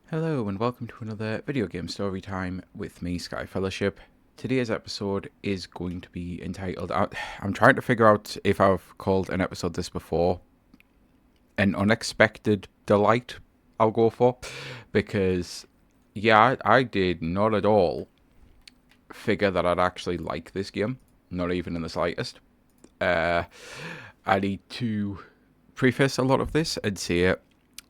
Hello and welcome to another video game story time with me, Sky Fellowship. Today's episode is going to be entitled, I'm trying to figure out if I've called an episode this before, An Unexpected Delight, I'll go for, because yeah, I did not at all figure that I'd actually like this game, not even in the slightest. I need to preface a lot of this and say it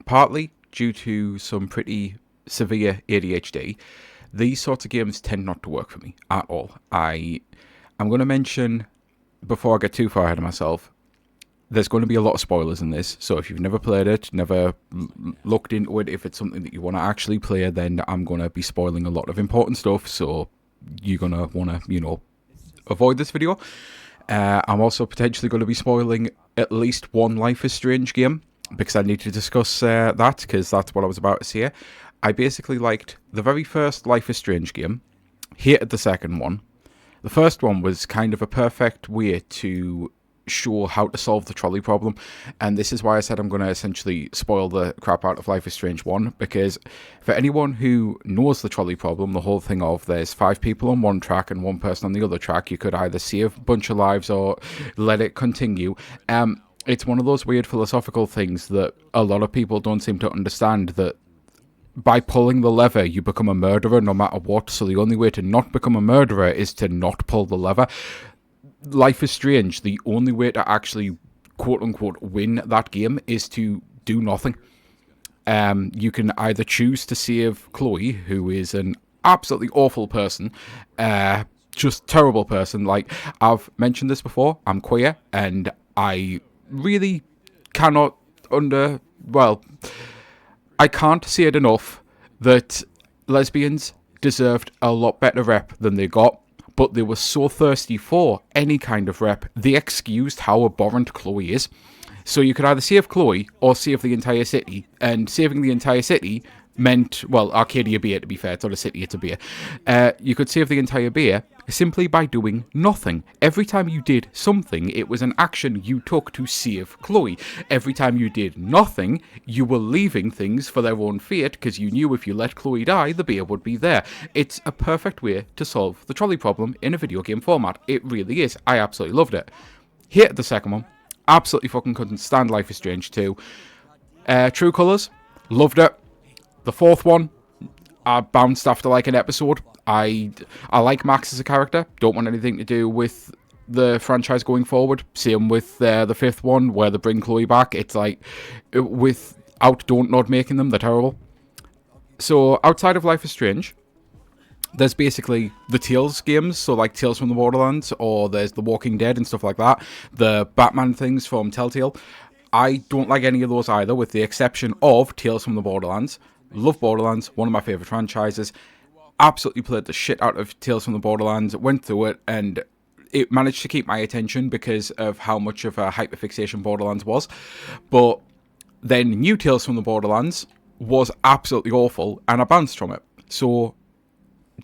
partly due to some pretty severe ADHD. These sorts of games tend not to work for me at all. I'm going to mention, before I get too far ahead of myself, there's going to be a lot of spoilers in this. So if you've never played it, never looked into it, if it's something that you want to actually play, then I'm going to be spoiling a lot of important stuff. So you're going to want to, avoid this video. I'm also potentially going to be spoiling at least one Life is Strange game, because I need to discuss that, because that's what I was about to say. I basically liked the very first Life is Strange game, hated the second one. The first one was kind of a perfect way to show how to solve the trolley problem, and this is why I said I'm going to essentially spoil the crap out of Life is Strange 1, because for anyone who knows the trolley problem, the whole thing of there's 5 people on one track and 1 person on the other track, you could either save a bunch of lives or let it continue. It's one of those weird philosophical things that a lot of people don't seem to understand, that by pulling the lever, you become a murderer no matter what, so the only way to not become a murderer is to not pull the lever. Life is Strange, the only way to actually quote-unquote win that game is to do nothing. You can either choose to save Chloe, who is an absolutely awful person, just terrible person. Like, I've mentioned this before, I'm queer, and I really cannot I can't say it enough that lesbians deserved a lot better rep than they got, but they were so thirsty for any kind of rep, they excused how abhorrent Chloe is. So you could either save Chloe or save the entire city, and saving the entire city meant, well, Arcadia Bay, to be fair, it's not a city, it's a bay. You could save the entire bay simply by doing nothing. Every time you did something, it was an action you took to save Chloe. Every time you did nothing, you were leaving things for their own fate, because you knew if you let Chloe die, the bay would be there. It's a perfect way to solve the trolley problem in a video game format. It really is. I absolutely loved it. Hated the second one. Absolutely fucking couldn't stand Life is Strange 2. True Colours. Loved it. The fourth one, I bounced after like an episode. I like Max as a character. Don't want anything to do with the franchise going forward. Same with the fifth one, where they bring Chloe back. It's like, without Don't Nod making them, they're terrible. So outside of Life is Strange, there's basically the Tales games, so like Tales from the Borderlands, or there's The Walking Dead and stuff like that. The Batman things from Telltale. I don't like any of those either, with the exception of Tales from the Borderlands. Love Borderlands, one of my favourite franchises. Absolutely played the shit out of Tales from the Borderlands, went through it, and it managed to keep my attention because of how much of a hyperfixation Borderlands was. But then New Tales from the Borderlands was absolutely awful, and I bounced from it. So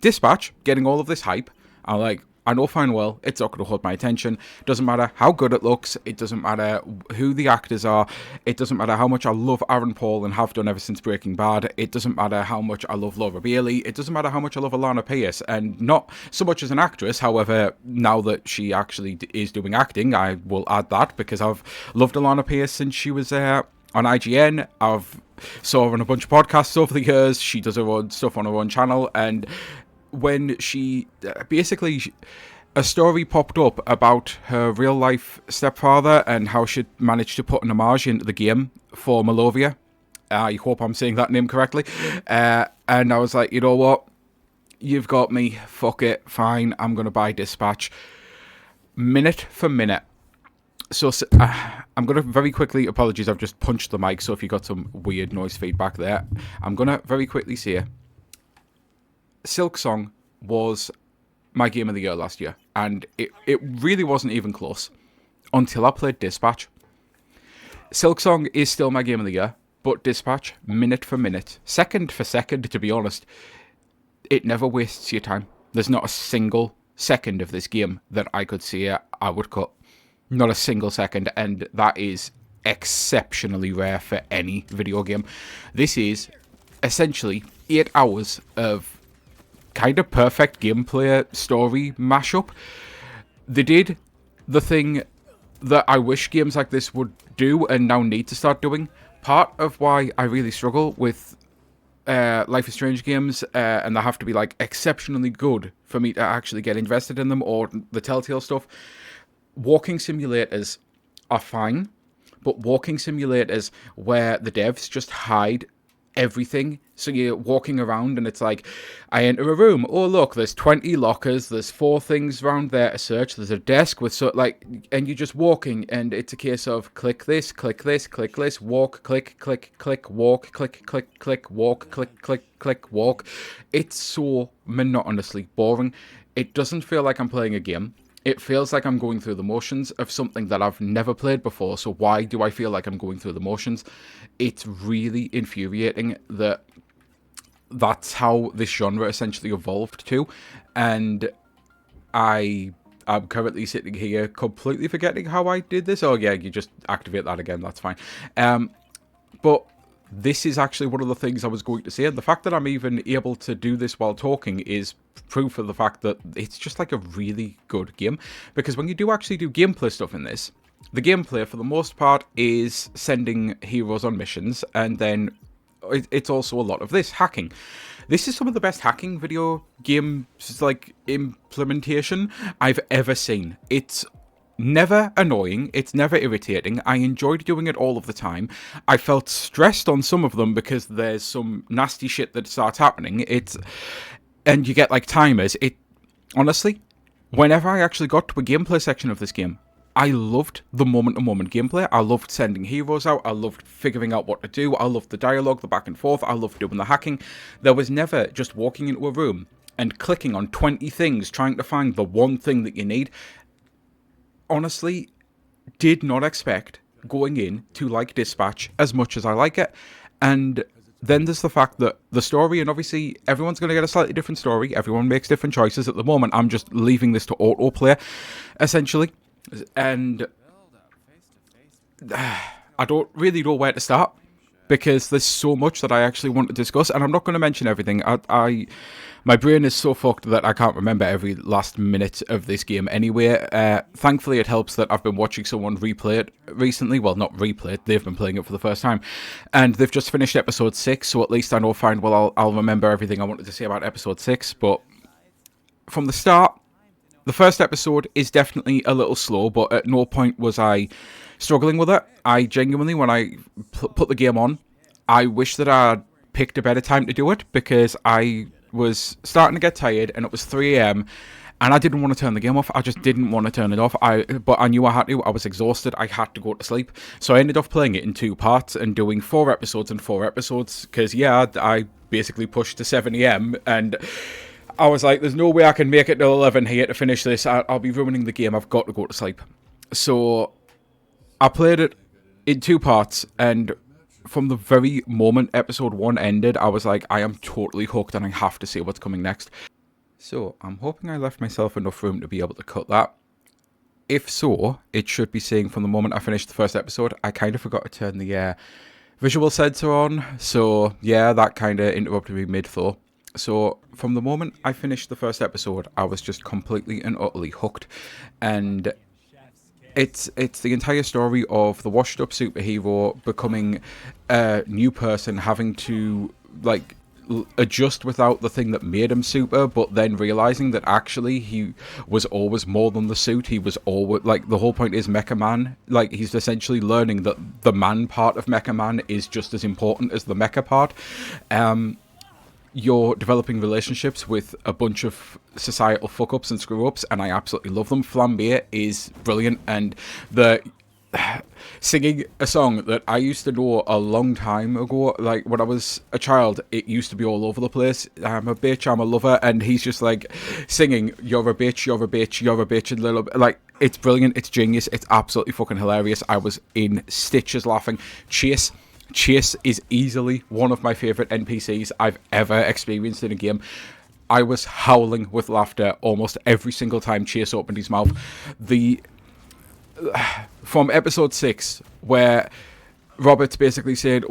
Dispatch, getting all of this hype, I'm like, I know fine well, it's not going to hold my attention. Doesn't matter how good it looks. It doesn't matter who the actors are. It doesn't matter how much I love Aaron Paul and have done ever since Breaking Bad. It doesn't matter how much I love Laura Bailey. It doesn't matter how much I love Alana Pierce. And not so much as an actress. However, now that she actually is doing acting, I will add that, because I've loved Alana Pierce since she was on IGN. I've saw her on a bunch of podcasts over the years. She does her own stuff on her own channel, and when she basically, a story popped up about her real life stepfather and how she'd managed to put an homage into the game for Malovia. I hope I'm saying that name correctly. And I was like, you know what? You've got me. Fuck it. Fine. I'm going to buy Dispatch. Minute for minute. So I'm going to very quickly, apologies, I've just punched the mic, so if you got some weird noise feedback there, I'm going to very quickly say Silksong was my game of the year last year, and it really wasn't even close until I played Dispatch. Silksong is still my game of the year, but Dispatch, minute for minute, second for second, to be honest, it never wastes your time. There's not a single second of this game that I could say I would cut. Not a single second, and that is exceptionally rare for any video game. This is essentially 8 hours of kind of perfect gameplay story mashup. They did the thing that I wish games like this would do and now need to start doing. Part of why I really struggle with Life is Strange games, and they have to be like exceptionally good for me to actually get invested in them, or the Telltale stuff. Walking simulators are fine, but walking simulators where the devs just hide everything, so you're walking around and it's like, I enter a room, oh look, there's 20 lockers, there's 4 things around there to search, there's a desk with and you're just walking, and it's a case of click this, walk, click, walk, click, walk, click, walk. It's so monotonously boring. It doesn't feel like I'm playing a game. It feels like I'm going through the motions of something that I've never played before, so why do I feel like I'm going through the motions? It's really infuriating that that's how this genre essentially evolved to, and I'm currently sitting here completely forgetting how I did this. Oh yeah, you just activate that again, that's fine. But this is actually one of the things I was going to say, and the fact that I'm even able to do this while talking is proof of the fact that it's just like a really good game. Because when you do actually do gameplay stuff in this, the gameplay for the most part is sending heroes on missions, and then it's also a lot of this hacking. This is some of the best hacking video games like implementation I've ever seen. It's never annoying, it's never irritating. I enjoyed doing it all of the time. I felt stressed on some of them because there's some nasty shit that starts happening. And you get like timers. Honestly, whenever I actually got to a gameplay section of this game, I loved the moment-to-moment gameplay. I loved sending heroes out. I loved figuring out what to do. I loved the dialogue, the back and forth. I loved doing the hacking. There was never just walking into a room and clicking on 20 things, trying to find the one thing that you need. Honestly, did not expect going in to like Dispatch as much as I like it. And then there's the fact that the story, and obviously everyone's going to get a slightly different story. Everyone makes different choices. At the moment, I'm just leaving this to autoplay, essentially. And I don't really know where to start, because there's so much that I actually want to discuss, and I'm not going to mention everything. My brain is so fucked that I can't remember every last minute of this game anyway. Thankfully, it helps that I've been watching someone replay it recently. Well, not replay it, they've been playing it for the first time. And they've just finished episode 6, so at least I know fine well I'll remember everything I wanted to say about episode 6. But from the start, the first episode is definitely a little slow, but at no point was I struggling with it. I genuinely, when I put the game on, I wish that I'd picked a better time to do it, because I was starting to get tired and it was 3 a.m. and I didn't want to turn the game off. I just didn't want to turn it off. But I knew I had to. I was exhausted. I had to go to sleep. So I ended up playing it in 2 parts and doing 4 episodes and 4 episodes, because yeah, I basically pushed to 7 a.m. and I was like, there's no way I can make it till 11 here to finish this. I'll be ruining the game. I've got to go to sleep. So I played it in 2 parts, and from the very moment episode 1 ended, I was like, I am totally hooked and I have to see what's coming next. So I'm hoping I left myself enough room to be able to cut that. If so, it should be saying from the moment I finished the first episode, I kind of forgot to turn the visual sensor on. So yeah, that kind of interrupted me mid-flow. So from the moment I finished the first episode, I was just completely and utterly hooked. And it's the entire story of the washed up superhero becoming a new person, having to like adjust without the thing that made him super, but then realizing that actually he was always more than the suit. He was always, like, the whole point is Mecha Man. Like, he's essentially learning that the man part of Mecha Man is just as important as the mecha part. You're developing relationships with a bunch of societal fuck-ups and screw-ups, and I absolutely love them. Flambe is brilliant, and the singing a song that I used to know a long time ago, like when I was a child, it used to be all over the place. I'm a bitch, I'm a lover, and he's just like singing, you're a bitch, you're a bitch, you're a bitch, and little, like, it's brilliant, it's genius, it's absolutely fucking hilarious. I was in stitches laughing. Chase is easily one of my favourite NPCs I've ever experienced in a game. I was howling with laughter almost every single time Chase opened his mouth. From episode 6, where Roberts basically said,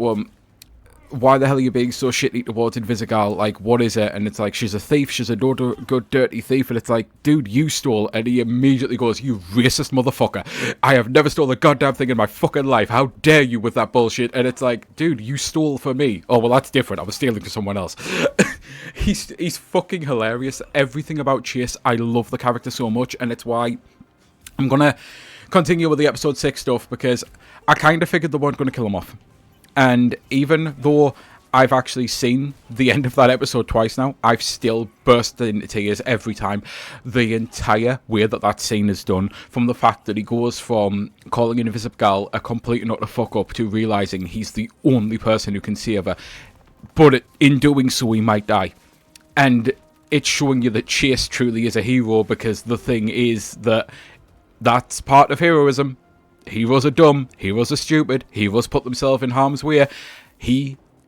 why the hell are you being so shitty towards Invisigal? Like, what is it? And it's like, she's a thief, she's a good dirty thief, and it's like, dude, you stole. And he immediately goes, you racist motherfucker. I have never stolen a goddamn thing in my fucking life. How dare you with that bullshit? And it's like, dude, you stole for me. Oh, well, that's different. I was stealing for someone else. He's fucking hilarious. Everything about Chase, I love the character so much, and it's why I'm gonna continue with the episode 6 stuff, because I kind of figured they weren't going to kill him off. And even though I've actually seen the end of that episode twice now, I've still burst into tears every time. The entire way that scene is done, from the fact that he goes from calling Invisigal a complete and utter fuck up to realising he's the only person who can save her, but in doing so he might die. And it's showing you that Chase truly is a hero, because the thing is that that's part of heroism. Heroes are dumb, heroes are stupid, heroes put themselves in harm's way.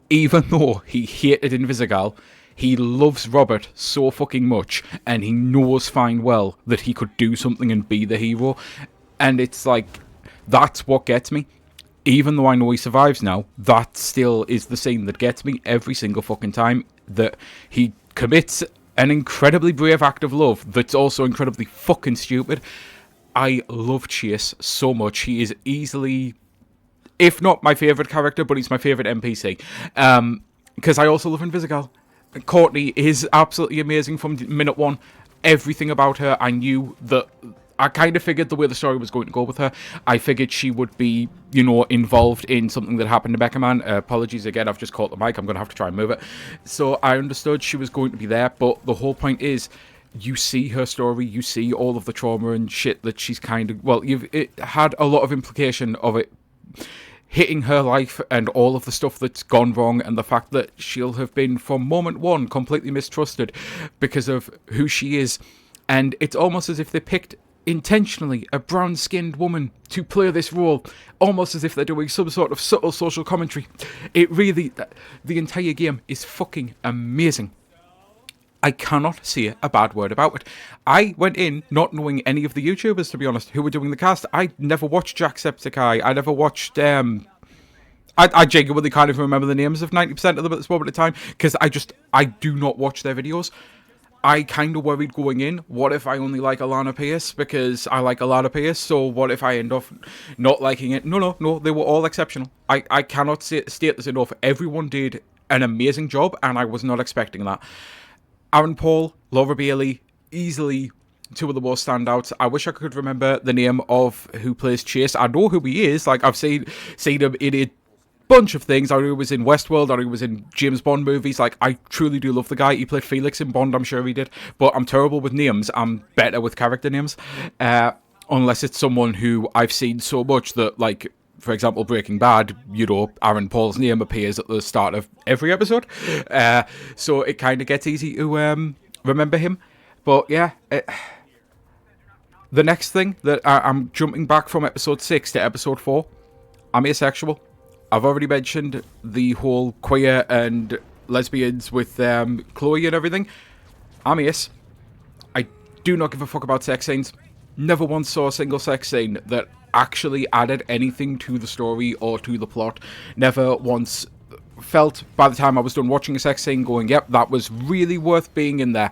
Even though he hated Invisigal, he loves Robert so fucking much, and he knows fine well that he could do something and be the hero. And it's like, that's what gets me. Even though I know he survives now, that still is the scene that gets me every single fucking time. That he commits an incredibly brave act of love that's also incredibly fucking stupid. I love Chase so much. He is easily, if not my favourite character, but he's my favourite NPC. Because I also love Invisigal. Courtney is absolutely amazing from minute one. Everything about her, I knew that. I kind of figured the way the story was going to go with her. I figured she would be, involved in something that happened to Becca Man. Apologies again, I've just caught the mic. I'm going to have to try and move it. So I understood she was going to be there, but the whole point is, you see her story, you see all of the trauma and shit that she's it had a lot of implication of it hitting her life and all of the stuff that's gone wrong, and the fact that she'll have been from moment one completely mistrusted because of who she is. And it's almost as if they picked intentionally a brown-skinned woman to play this role, almost as if they're doing some sort of subtle social commentary. It really, the entire game is fucking amazing. I cannot say a bad word about it. I went in not knowing any of the YouTubers, to be honest, who were doing the cast. I never watched Jacksepticeye. I never watched... I genuinely can't even remember the names of 90% of them at this moment in time, because I do not watch their videos. I kind of worried going in, what if I only like Alana Pierce because I like Alana Pierce, so what if I end up not liking it? No, they were all exceptional. I cannot state this enough. Everyone did an amazing job, and I was not expecting that. Aaron Paul, Laura Bailey, easily two of the most standouts. I wish I could remember the name of who plays Chase. I know who he is. Like, I've seen him in a bunch of things. I knew he was in Westworld. I knew he was in James Bond movies. Like, I truly do love the guy. He played Felix in Bond, I'm sure he did. But I'm terrible with names. I'm better with character names. Unless it's someone who I've seen so much that, like, for example, Breaking Bad, Aaron Paul's name appears at the start of every episode. So it kind of gets easy to remember him. But yeah, the next thing that I'm jumping back from episode 6 to episode 4, I'm asexual. I've already mentioned the whole queer and lesbians with Chloe and everything. I'm ace. I do not give a fuck about sex scenes. Never once saw a single sex scene that actually added anything to the story or to the plot. Never once felt, by the time I was done watching a sex scene, going, yep, that was really worth being in there.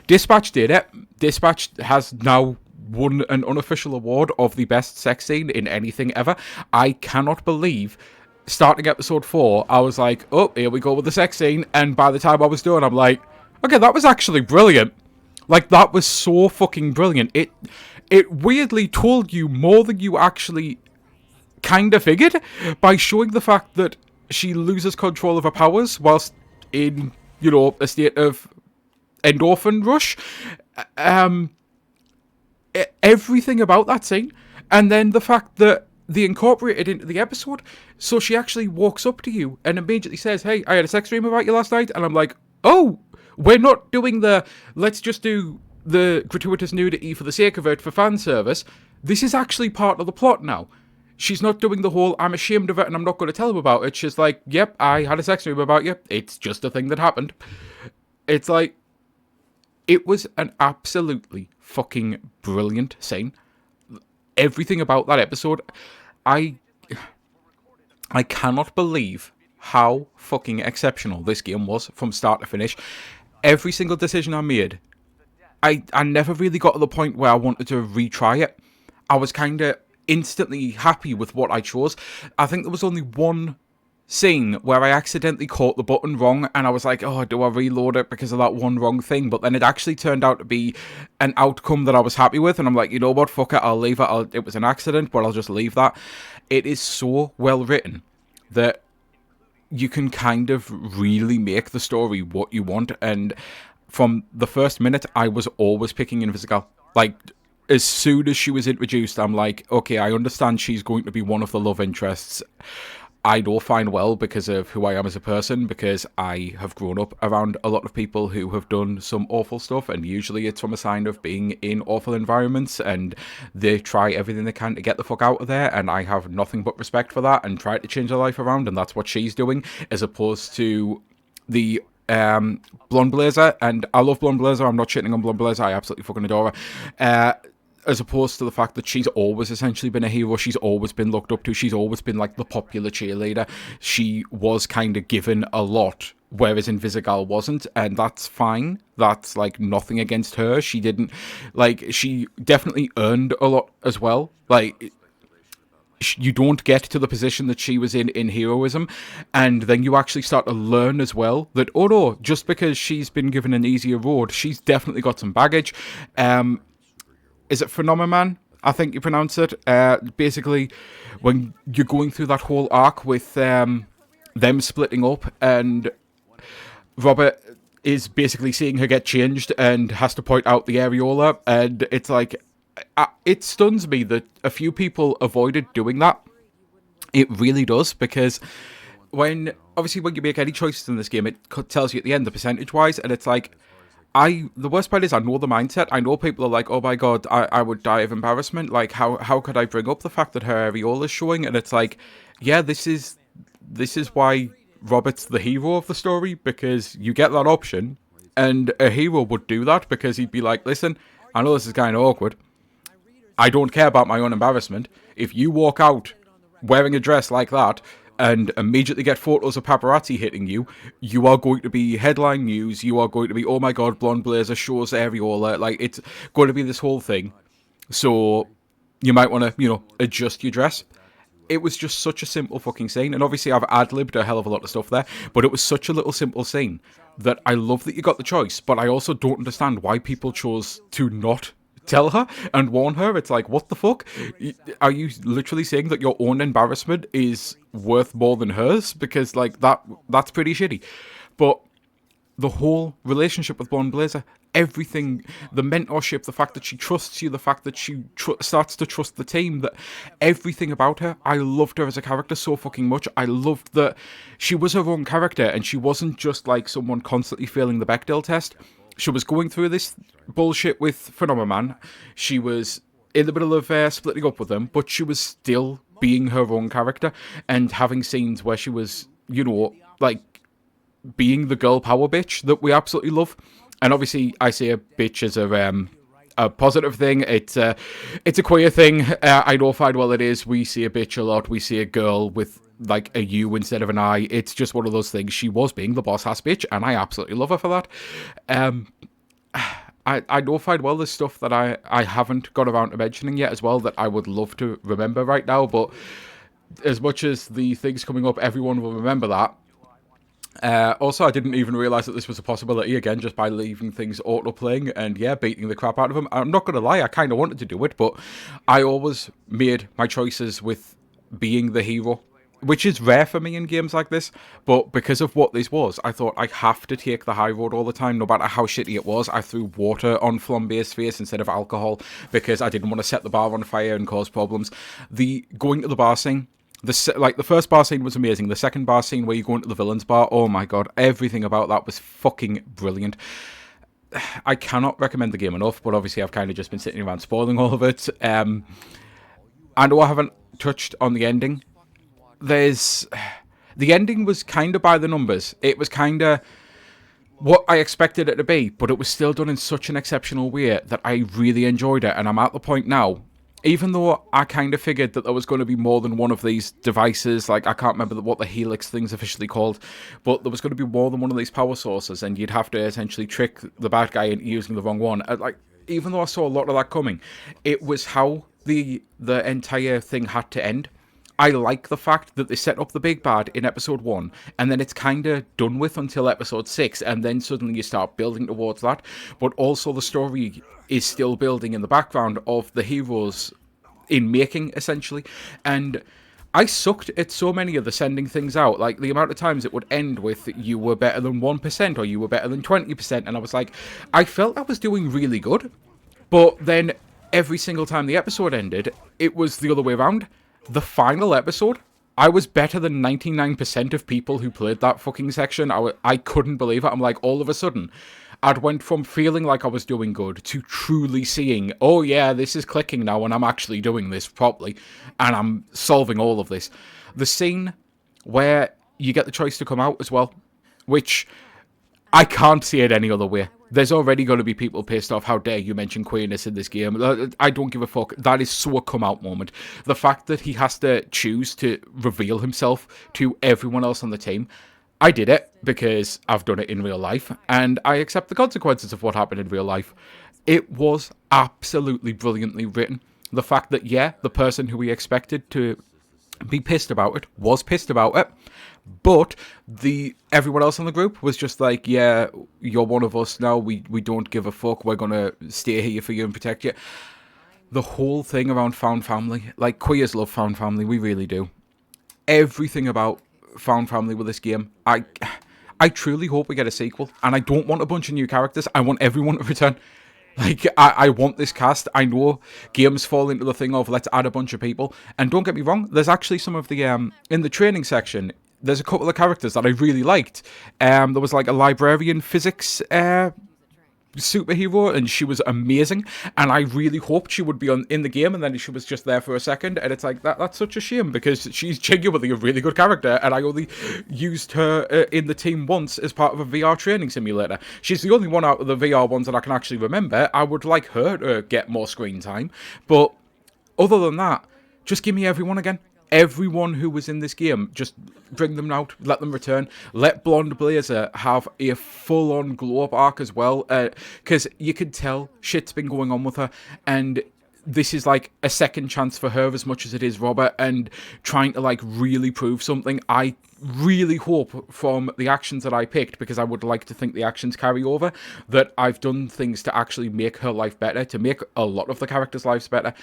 Dispatch did it. Dispatch has now won an unofficial award of the best sex scene in anything ever. I cannot believe, starting episode 4, I was like, oh, here we go with the sex scene, and by the time I was done, I'm like, okay, that was actually brilliant. Like, that was so fucking brilliant. It weirdly told you more than you actually kind of figured, by showing the fact that she loses control of her powers whilst in, a state of endorphin rush. Everything about that scene. And then the fact that they incorporated into the episode, so she actually walks up to you and immediately says, hey, I had a sex dream about you last night. And I'm like, oh, we're not doing let's just do the gratuitous nudity for the sake of it for fan service. This is actually part of the plot now. She's not doing the whole, I'm ashamed of it and I'm not going to tell him about it. She's like, yep, I had a sex dream about you. It's just a thing that happened. It's like, it was an absolutely fucking brilliant scene. Everything about that episode, I cannot believe how fucking exceptional this game was from start to finish. Every single decision I made, I never really got to the point where I wanted to retry it. I was kind of instantly happy with what I chose. I think there was only one scene where I accidentally caught the button wrong, and I was like, oh, do I reload it because of that one wrong thing? But then it actually turned out to be an outcome that I was happy with, and I'm like, you know what, fuck it, I'll leave it. It was an accident, but I'll just leave that. It is so well written that you can kind of really make the story what you want, and from the first minute, I was always picking Invisigal. Like, as soon as she was introduced, I'm like, okay, I understand she's going to be one of the love interests. I know fine well because of who I am as a person, because I have grown up around a lot of people who have done some awful stuff, and usually it's from a sign of being in awful environments, and they try everything they can to get the fuck out of there, and I have nothing but respect for that and try to change her life around, and that's what she's doing, as opposed to the Blonde Blazer. And I love Blonde Blazer, I'm not shitting on Blonde Blazer, I absolutely fucking adore her. As opposed to the fact that she's always essentially been a hero, she's always been looked up to, she's always been like the popular cheerleader. She was kind of given a lot, whereas Invisigal wasn't, and that's fine. That's like nothing against her. She didn't, like, she definitely earned a lot as well. Like, you don't get to the position that she was in heroism, and then you actually start to learn as well that, oh no, just because she's been given an easier road, she's definitely got some baggage. Is it Phenomenon? I think you pronounce it. Basically, when you're going through that whole arc with them splitting up, and Robert is basically seeing her get changed and has to point out the areola, and it's like, it stuns me that a few people avoided doing that. It really does, because when you make any choices in this game, it tells you at the end the percentage-wise, and it's like, the worst part is I know the mindset. I know people are like, oh my god, I would die of embarrassment. Like, how could I bring up the fact that her areola is showing? And it's like, yeah, this is why Robert's the hero of the story, because you get that option, and a hero would do that because he'd be like, listen, I know this is kind of awkward. I don't care about my own embarrassment. If you walk out wearing a dress like that and immediately get photos of paparazzi hitting you, you are going to be headline news. You are going to be, oh my god, Blonde Blazer shows areola. Like, it's going to be this whole thing. So you might want to, adjust your dress. It was just such a simple fucking scene. And obviously I've ad-libbed a hell of a lot of stuff there, but it was such a little simple scene that I love that you got the choice, but I also don't understand why people chose to not tell her and warn her. It's like, what the fuck? Are you literally saying that your own embarrassment is worth more than hers? Because, like, that's pretty shitty. But the whole relationship with Blonde Blazer, everything, the mentorship, the fact that she trusts you, the fact that she starts to trust the team, that everything about her, I loved her as a character so fucking much. I loved that she was her own character, and she wasn't just like someone constantly failing the Bechdel test. She was going through this bullshit with Phenomenon. She was in the middle of splitting up with them, but she was still being her own character and having scenes where she was, like, being the girl power bitch that we absolutely love. And obviously, I say a bitch as a positive thing. It's a queer thing. I know fine well it is. We see a bitch a lot. We see a girl with like a U instead of an I. It's just one of those things. She was being the boss ass bitch, and I absolutely love her for that. I know fine well there's stuff that I haven't got around to mentioning yet as well that I would love to remember right now, but as much as the things coming up, everyone will remember that. Also, I didn't even realise that this was a possibility, again, just by leaving things auto-playing and, yeah, beating the crap out of them. I'm not going to lie, I kind of wanted to do it, but I always made my choices with being the hero, which is rare for me in games like this, but because of what this was, I thought I have to take the high road all the time, no matter how shitty it was. I threw water on Flambe's face instead of alcohol, because I didn't want to set the bar on fire and cause problems. The going to the bar scene, the first bar scene was amazing. The second bar scene where you go into the villain's bar, oh my god, everything about that was fucking brilliant. I cannot recommend the game enough, but obviously I've kind of just been sitting around spoiling all of it. I know I haven't touched on the ending. The ending was kind of by the numbers. It was kind of what I expected it to be, but it was still done in such an exceptional way that I really enjoyed it, and I'm at the point now, even though I kind of figured that there was going to be more than one of these devices, like I can't remember what the Helix thing's officially called, but there was going to be more than one of these power sources, and you'd have to essentially trick the bad guy into using the wrong one. Like, even though I saw a lot of that coming, it was how the entire thing had to end. I like the fact that they set up the big bad in episode 1, and then it's kind of done with until episode 6, and then suddenly you start building towards that. But also the story is still building in the background of the heroes in making, essentially. And I sucked at so many of the sending things out. Like, the amount of times it would end with, you were better than 1%, or you were better than 20%, and I was like, I felt I was doing really good. But then, every single time the episode ended, it was the other way around. The final episode, I was better than 99% of people who played that fucking section. I couldn't believe it. I'm like, all of a sudden, I'd went from feeling like I was doing good to truly seeing, oh yeah, this is clicking now, and I'm actually doing this properly, and I'm solving all of this. The scene where you get the choice to come out as well, which I can't see it any other way. There's already going to be people pissed off. How dare you mention queerness in this game? I don't give a fuck. That is so a come out moment. The fact that he has to choose to reveal himself to everyone else on the team. I did it because I've done it in real life, and I accept the consequences of what happened in real life. It was absolutely brilliantly written. The fact that, yeah, the person who we expected to be pissed about it was pissed about it, but everyone else in the group was just like, yeah, you're one of us now, we don't give a fuck, we're gonna stay here for you and protect you. The whole thing around found family, like, queers love found family, we really do. Everything about found family with this game, I truly hope we get a sequel, and I don't want a bunch of new characters, I want everyone to return. Like, I want this cast. I know games fall into the thing of, let's add a bunch of people. And don't get me wrong, there's actually some of the, in the training section, there's a couple of characters that I really liked. There was like a librarian physics superhero, and she was amazing, and I really hoped she would be in the game, and then she was just there for a second, and it's like, that's such a shame, because she's genuinely a really good character, and I only used her in the team once as part of a VR training simulator. She's the only one out of the VR ones that I can actually remember. I would like her to get more screen time, but other than that, just give me everyone again. Everyone who was in this game, just bring them out, let them return. Let Blonde Blazer have a full-on glow-up arc as well, because you could tell shit's been going on with her, and this is like a second chance for her as much as it is Robert, and trying to like really prove something. I really hope from the actions that I picked, because I would like to think the actions carry over, that I've done things to actually make her life better, to make a lot of the characters' lives better.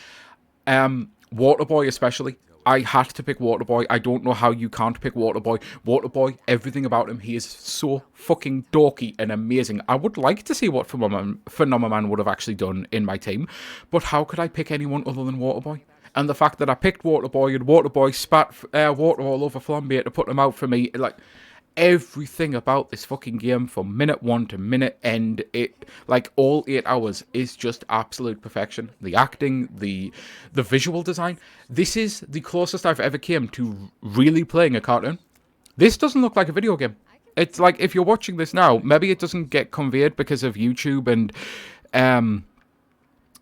Waterboy especially. I had to pick Waterboy. I don't know how you can't pick Waterboy. Waterboy, everything about him, he is so fucking dorky and amazing. I would like to see what Phenomenon would have actually done in my team, but how could I pick anyone other than Waterboy? And the fact that I picked Waterboy, and Waterboy spat water all over Flambeer to put him out for me, like, everything about this fucking game from minute 1 to minute end, it, like, all 8 hours is just absolute perfection. The acting, the visual design. This is the closest I've ever came to really playing a cartoon. This doesn't look like a video game. It's like, if you're watching this now, maybe it doesn't get conveyed because of YouTube and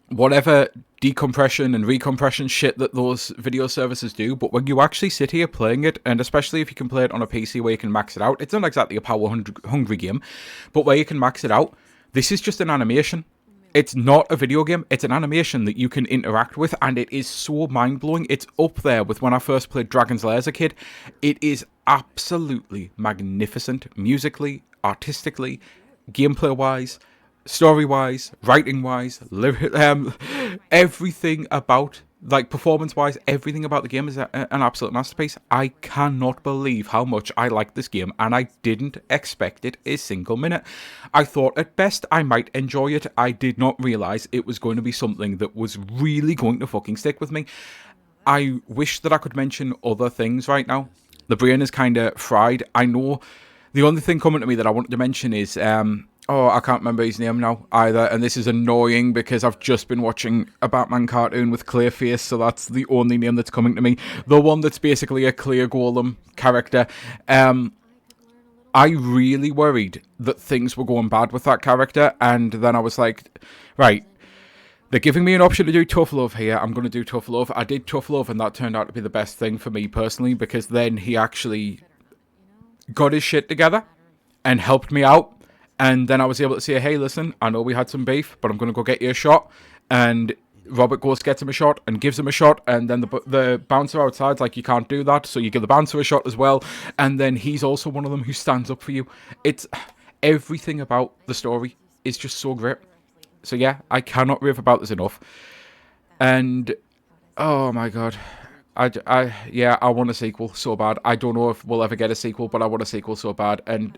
whatever decompression and recompression shit that those video services do, but when you actually sit here playing it, and especially if you can play it on a PC where you can max it out, it's not exactly a power-hungry game, but where you can max it out, this is just an animation. It's not a video game, it's an animation that you can interact with, and it is so mind-blowing. It's up there with when I first played Dragon's Lair as a kid. It is absolutely magnificent, musically, artistically, gameplay-wise, story-wise, writing-wise, everything about, like, performance-wise, everything about the game is an absolute masterpiece. I cannot believe how much I like this game, and I didn't expect it a single minute. I thought at best I might enjoy it. I did not realise it was going to be something that was really going to fucking stick with me. I wish that I could mention other things right now. The brain is kind of fried. I know the only thing coming to me that I wanted to mention is, I can't remember his name now either, and this is annoying because I've just been watching a Batman cartoon with Clayface, so that's the only name that's coming to me. The one that's basically a Clear Golem character. I really worried that things were going bad with that character, and then I was like, right, They're giving me an option to do tough love here. I'm going to do tough love. I did tough love, and that turned out to be the best thing for me personally, because then he actually got his shit together and helped me out. And then I was able to say, hey, listen, I know we had some beef, but I'm going to go get you a shot. And Robert goes, gets him a shot and gives him a shot. And then the bouncer outside's like, you can't do that. So you give the bouncer a shot as well. And then he's also one of them who stands up for you. It's everything about the story is just so great. So yeah, I cannot rave about this enough. And oh my god, I want a sequel so bad. I don't know if we'll ever get a sequel, but I want a sequel so bad. And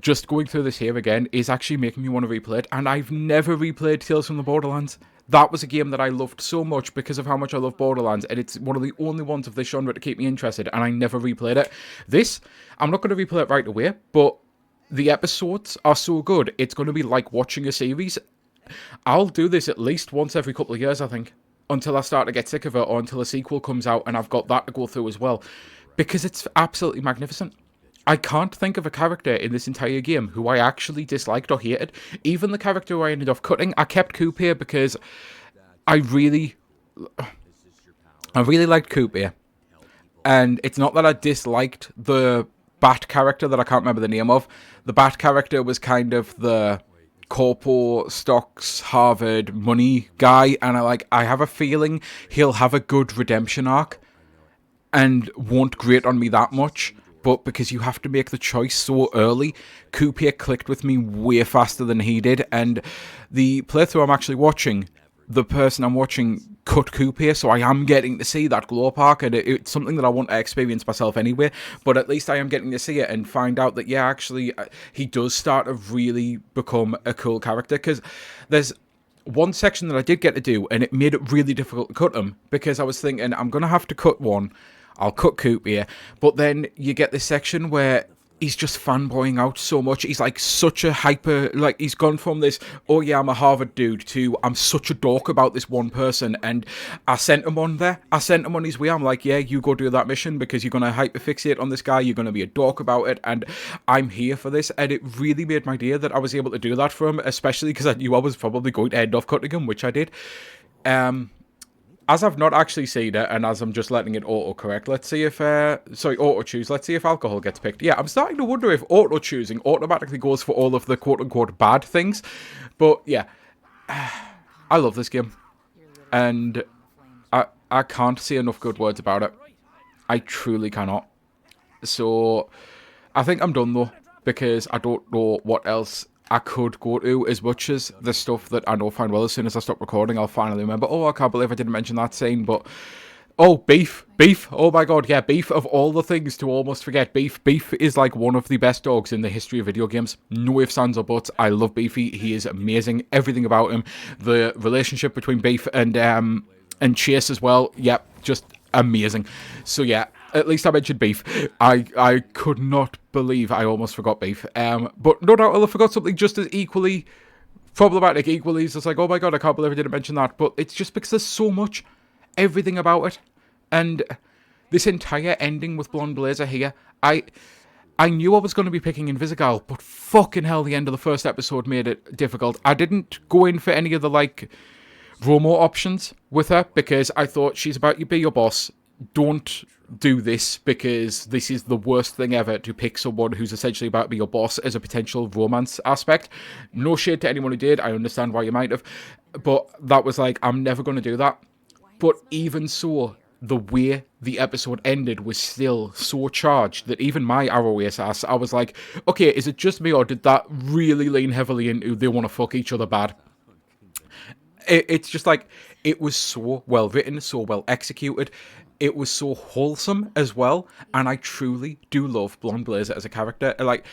just going through this here again is actually making me want to replay it. And I've never replayed Tales from the Borderlands. That was a game that I loved so much because of how much I love Borderlands, and it's one of the only ones of this genre to keep me interested, and I never replayed it. This, I'm not going to replay it right away, but the episodes are so good, it's going to be like watching a series. I'll do this at least once every couple of years, I think, until I start to get sick of it, or until a sequel comes out and I've got that to go through as well, because it's absolutely magnificent. I can't think of a character in this entire game who I actually disliked or hated. Even the character who I ended up cutting, I kept Coop here because I really liked Coop here. And it's not that I disliked the Bat character that I can't remember the name of. The Bat character was kind of the corpo stocks Harvard money guy, and I have a feeling he'll have a good redemption arc and won't grate on me that much. But because you have to make the choice so early, Coop here clicked with me way faster than he did. And the playthrough I'm actually watching, the person I'm watching cut Coop here, so I am getting to see that glow park, and it's something that I want to experience myself anyway. But at least I am getting to see it and find out that, yeah, actually, he does start to really become a cool character. Because there's one section that I did get to do, and it made it really difficult to cut him, because I was thinking, I'm going to have to cut one. I'll cut Coop here. But then you get this section where he's just fanboying out so much. He's like such a hyper, like he's gone from this, oh yeah, I'm a Harvard dude, to I'm such a dork about this one person. And I sent him on there. I sent him on his way. I'm like, yeah, you go do that mission because you're going to hyperfixate on this guy. You're going to be a dork about it. And I'm here for this. And it really made my day that I was able to do that for him, especially because I knew I was probably going to end off cutting him, which I did. As I've not actually seen it, and as I'm just letting it auto-correct, let's see if, auto-choose, let's see if alcohol gets picked. Yeah, I'm starting to wonder if auto-choosing automatically goes for all of the quote-unquote bad things. But, yeah, I love this game. And I can't say enough good words about it. I truly cannot. So, I think I'm done, though, because I don't know what else I could go to, as much as the stuff that I know fine well. As soon as I stop recording, I'll finally remember, oh, I can't believe I didn't mention that scene. But oh, beef, oh my god, yeah, beef, of all the things to almost forget. Beef is like one of the best dogs in the history of video games. No ifs, ands or buts. I love Beefy. He is amazing. Everything about him, the relationship between Beef and Chase as well, yep, just amazing. So yeah, at least I mentioned Beef. I could not believe I almost forgot Beef. But no doubt I'll have forgot something just as equally problematic, equally. It's like, oh my god, I can't believe I didn't mention that. But it's just because there's so much, everything about it. And this entire ending with Blonde Blazer here, I knew I was going to be picking Invisigal, but fucking hell, the end of the first episode made it difficult. I didn't go in for any of the, like, Romo options with her, because I thought she's about to be your boss. Don't do this, because this is the worst thing ever, to pick someone who's essentially about to be your boss as a potential romance aspect. No shade to anyone who did. I understand why you might have. But that was like, I'm never going to do that. But even so, the way the episode ended was still so charged that even my ROAS ass, I was like, okay, is it just me, or did that really lean heavily into they want to fuck each other bad? It's just like, it was so well written, so well executed. It was so wholesome as well, and I truly do love Blonde Blazer as a character. Like,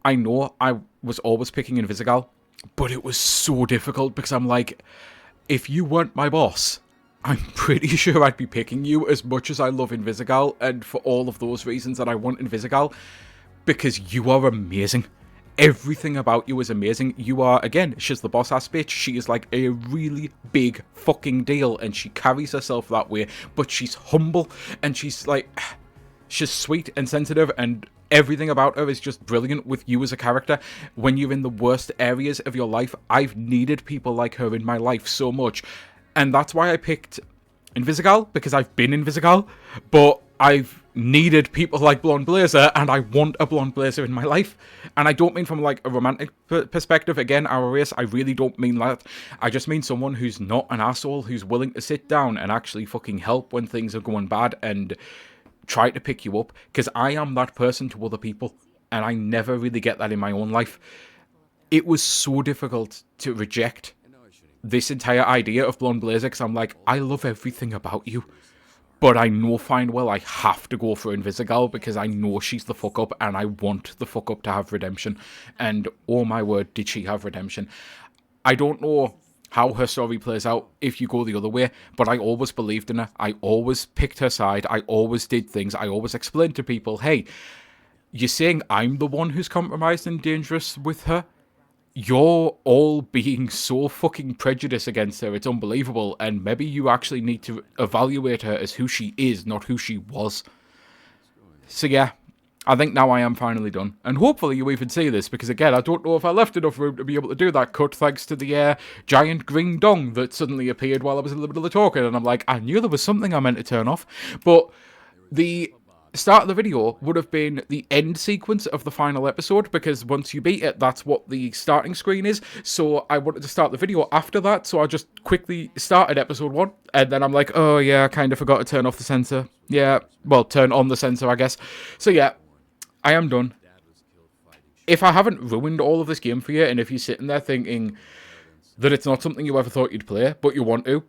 I know I was always picking Invisigal, but it was so difficult, because I'm like, if you weren't my boss, I'm pretty sure I'd be picking you, as much as I love Invisigal, and for all of those reasons that I want Invisigal, because you are amazing. Everything about you is amazing. You are, again, she's the boss-ass bitch. She is like a really big fucking deal, and she carries herself that way, but she's humble, and she's like, she's sweet and sensitive, and Everything about her is just brilliant with you as a character. When you're in the worst areas of your life, I've needed people like her in my life so much. And that's why I picked Invisigal, because I've been Invisigal, but I've needed people like Blonde Blazer, and I want a Blonde Blazer in my life. And I don't mean from like a romantic perspective. Again, our race, I really don't mean that. I just mean someone who's not an asshole, who's willing to sit down and actually fucking help when things are going bad and try to pick you up. Because I am that person to other people, and I never really get that in my own life. It was so difficult to reject this entire idea of Blonde Blazer, because I'm like, I love everything about you, but I know fine well I have to go for Invisigal because I know she's the fuck up, and I want the fuck up to have redemption. And oh my word, did she have redemption. I don't know how her story plays out if you go the other way, but I always believed in her. I always picked her side. I always did things. I always explained to people, hey, you're saying I'm the one who's compromised and dangerous with her? You're all being so fucking prejudiced against her, it's unbelievable, and maybe you actually need to evaluate her as who she is, not who she was. So yeah, I think now I am finally done, and hopefully you even see this, because again, I don't know if I left enough room to be able to do that cut thanks to the giant green dong that suddenly appeared while I was in the middle of talking, and I'm like, I knew there was something I meant to turn off, but the start of the video would have been the end sequence of the final episode, because once you beat it, that's what the starting screen is. So I wanted to start the video after that, so I just quickly started episode 1, and then I'm like, oh yeah, I kind of forgot to turn off the sensor. Yeah, well, turn on the sensor, I guess. So yeah, I am done. If I haven't ruined all of this game for you, and if you're sitting there thinking that it's not something you ever thought you'd play, but you want to,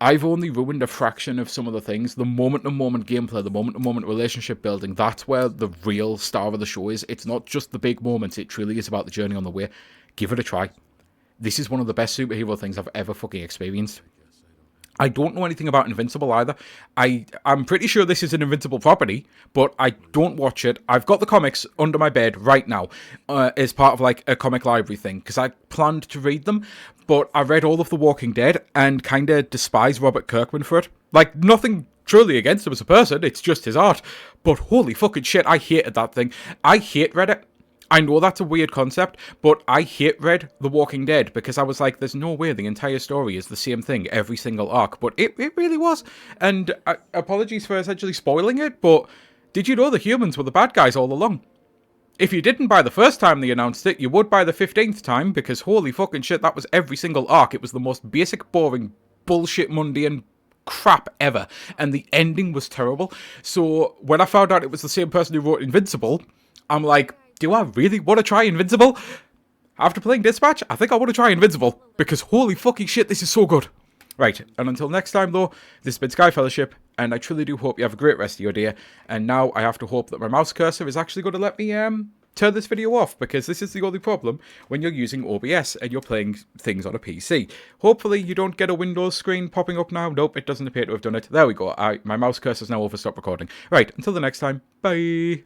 I've only ruined a fraction of some of the things. The moment-to-moment gameplay, the moment-to-moment relationship building, that's where the real star of the show is. It's not just the big moments, it truly is about the journey on the way. Give it a try. This is one of the best superhero things I've ever fucking experienced. I don't know anything about Invincible either. I'm pretty sure this is an Invincible property, but I don't watch it. I've got the comics under my bed right now as part of like a comic library thing, because I planned to read them, but I read all of The Walking Dead and kind of despise Robert Kirkman for it. Like, nothing truly against him as a person, it's just his art. But holy fucking shit, I hated that thing. I hate Reddit. I know that's a weird concept, but I hate-read The Walking Dead because I was like, there's no way the entire story is the same thing every single arc, but it really was. And apologies for essentially spoiling it, but did you know the humans were the bad guys all along? If you didn't by the first time they announced it, you would by the 15th time, because holy fucking shit, that was every single arc. It was the most basic, boring, bullshit, mundane crap ever, and the ending was terrible. So when I found out it was the same person who wrote Invincible, I'm like, do I really want to try Invincible? After playing Dispatch, I think I want to try Invincible, because holy fucking shit, this is so good. Right, and until next time though, this has been Sky Fellowship, and I truly do hope you have a great rest of your day, and now I have to hope that my mouse cursor is actually going to let me turn this video off, because this is the only problem when you're using OBS and you're playing things on a PC. Hopefully you don't get a Windows screen popping up now. Nope, it doesn't appear to have done it. There we go, my mouse cursor is now over, stop recording. Right, until the next time, bye!